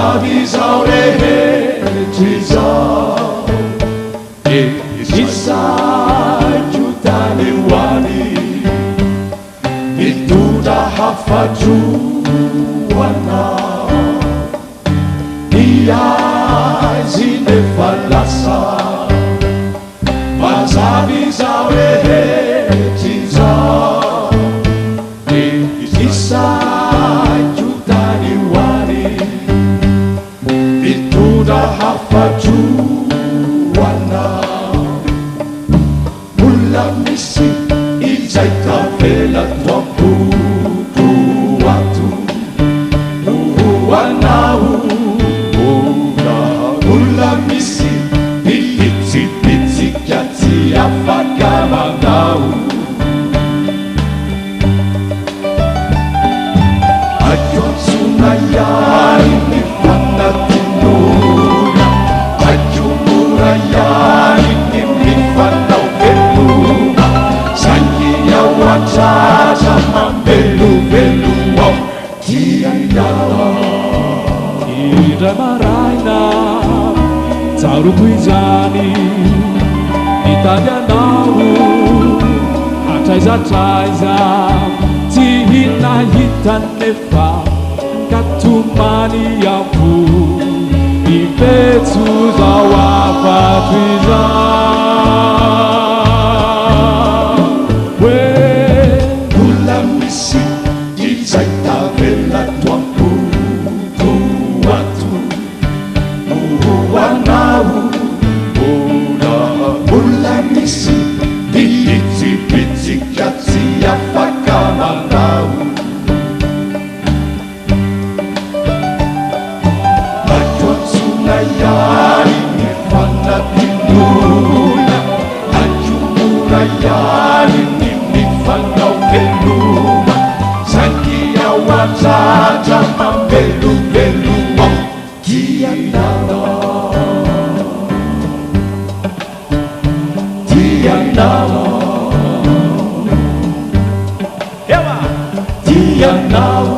Mazao rehetr'izao isakutany hoany mitondra hafadroanao iazy nefa lasa mazavy zao rehetr'izao isakutany hoany mitondra hafadroanao olona misy izay tavela toampoko ato hoanao olona misy pitsipitsika tsy afaka manao akotsona iary ny fanatinola akomora iary ny mifanao veloma sangy ao atraza mambelovelo ao tianao indra maraina tsaroko izany mitady anao atraizatraiza tsy hinahitany nefa katomany ampo mipetso zao afato izao hoe olona misy izay tavela toampoko ato hoanao olona misy pitsipitsika tsy afaka manao akotsona iary ny fanatinola akomora iary ny mifanao veloma sangy ao atratra mambelovelo ao tianao tianao